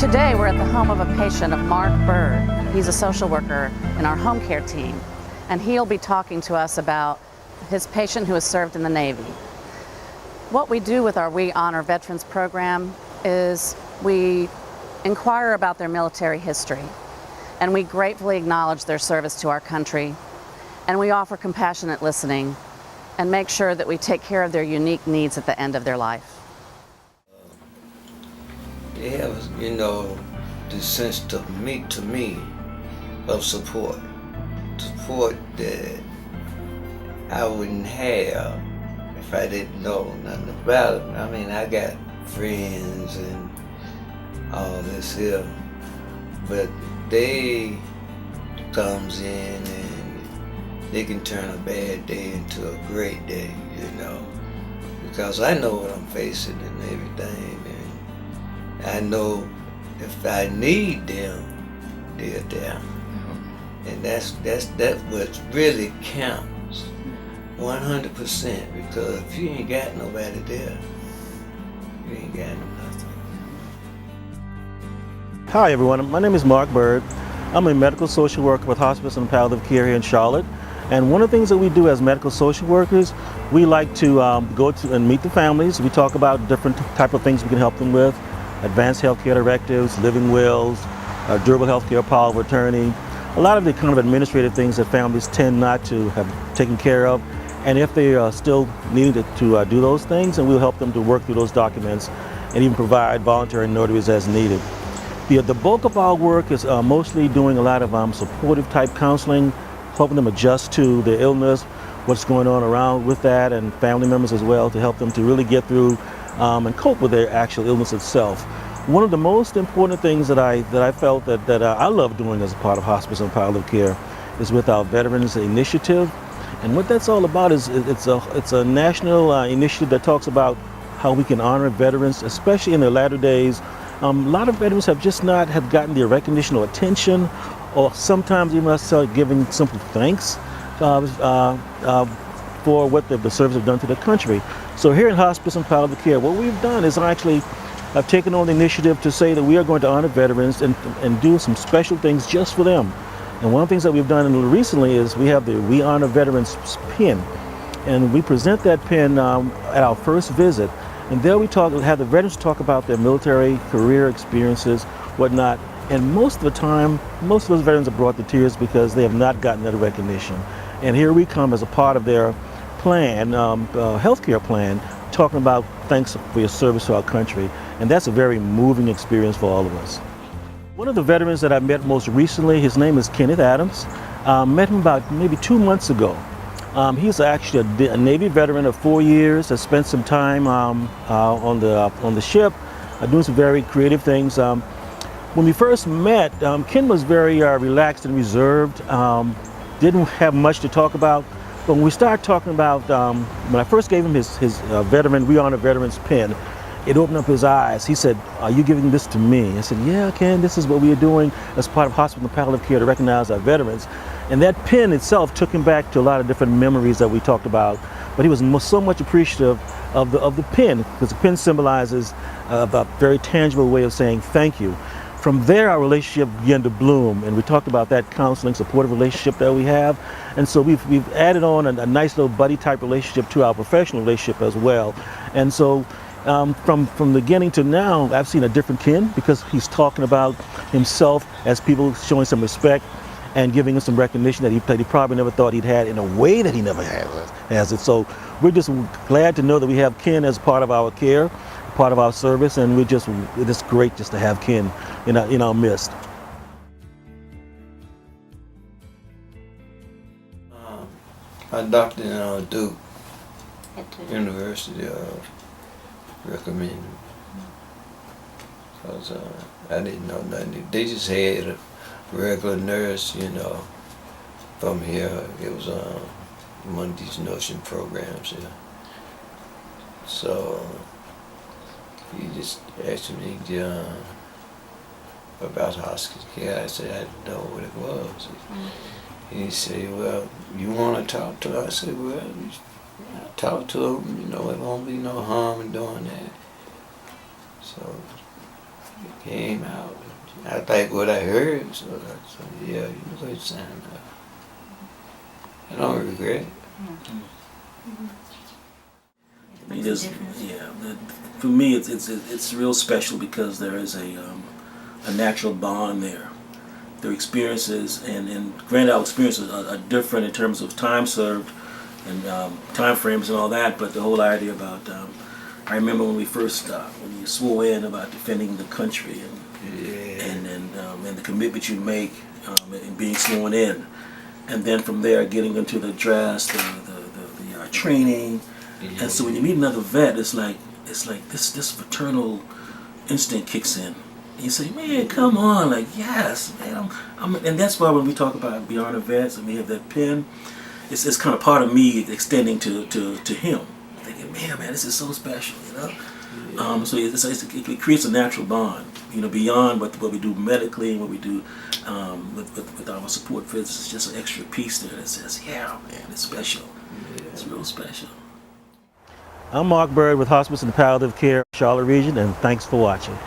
Today we're at the home of a patient of Mark Bird. He's a social worker in our home care team, and he'll be talking to us about his patient who has served in the Navy. What we do with our We Honor Veterans program is we inquire about their military history, and we gratefully acknowledge their service to our country, and we offer compassionate listening and make sure that we take care of their unique needs at the end of their life. They have, the sense to me of support that I wouldn't have if I didn't know nothing about it. I mean, I got friends and all this here, but they comes in and they can turn a bad day into a great day, because I know what I'm facing and everything. I know if I need them, they're there. And that's what really counts, 100%, because if you ain't got nobody there, you ain't got nothing. Hi everyone, my name is Mark Bird. I'm a medical social worker with Hospice and Palliative Care here in Charlotte. And one of the things that we do as medical social workers, we like to go to and meet the families. We talk about different type of things we can help them with. Advanced healthcare directives, living wills, durable healthcare power of attorney, a lot of the kind of administrative things that families tend not to have taken care of. And if they are still needing to do those things, and we'll help them to work through those documents and even provide voluntary notaries as needed. The bulk of our work is mostly doing a lot of supportive type counseling, helping them adjust to their illness, what's going on around with that, and family members as well, to help them to really get through and cope with their actual illness itself. One of the most important things that I felt that I love doing as a part of Hospice and Palliative Care is with our Veterans Initiative. And what that's all about is it's a national initiative that talks about how we can honor veterans, especially in their latter days. A lot of veterans have just not have gotten the recognition or attention, or sometimes even us giving simple thanks for what the service have done to the country. So here in Hospice and Palliative Care, what we've done is actually have taken on the initiative to say that we are going to honor veterans and do some special things just for them. And one of the things that we've done recently is we have the We Honor Veterans pin. And we present that pin at our first visit. And there we have the veterans talk about their military career experiences, whatnot. And most of the time, most of those veterans are brought to tears because they have not gotten that recognition. And here we come as a part of their plan, healthcare plan, talking about thanks for your service to our country. And that's a very moving experience for all of us. One of the veterans that I met most recently, his name is Kenneth Adams. Met him about maybe 2 months ago. He's actually a Navy veteran of 4 years, has spent some time on the ship, doing some very creative things. When we first met, Ken was very relaxed and reserved, didn't have much to talk about. But when we started talking about, when I first gave him his veteran, We Honor Veterans pin, it opened up his eyes. He said, "Are you giving this to me?" I said, "Yeah, Ken, this is what we are doing as part of Hospital and Palliative Care to recognize our veterans." And that pin itself took him back to a lot of different memories that we talked about. But he was so much appreciative of the pin, because the pin symbolizes a very tangible way of saying thank you. From there, our relationship began to bloom, and we talked about that counseling, supportive relationship that we have. And so we've added on a nice little buddy type relationship to our professional relationship as well. And so from the beginning to now, I've seen a different Ken, because he's talking about himself as people showing some respect and giving him some recognition that he probably never thought he'd had in a way that he never has it. So we're just glad to know that we have Ken as part of our care, part of our service, and it's great just to have Ken in our midst. I doctored in Duke University recommended, because I didn't know nothing. They just had a regular nurse, from here. It was one of these nursing programs here. So he just asked me about hospice care. I said I didn't know what it was. He said, "Well, you want to talk to her?" I said, "Well, I talk to him. It won't be no harm in doing that." So He came out. I think what I heard, so I said, yeah, you know, sign up. I don't regret it. It is, yeah. For me, it's real special because there is a natural bond there. Their experiences and granted, our experiences are different in terms of time served and time frames and all that. But the whole idea about I remember when we first when you swore in about defending the country and the commitment you make in being sworn in, and then from there getting into the dress, the training. And so when you meet another vet, it's like this fraternal instinct kicks in. And you say, man, come on, like, yes, man. And that's why when we talk about Beyond the Vets and we have that pen, it's kind of part of me extending to him, thinking, man, this is so special, you know. So it creates a natural bond, you know, beyond what we do medically and what we do with our support visits. It's just an extra piece there that says, yeah, man, it's special. It's real special. I'm Mark Bird with Hospice and Palliative Care, Charlotte Region, and thanks for watching.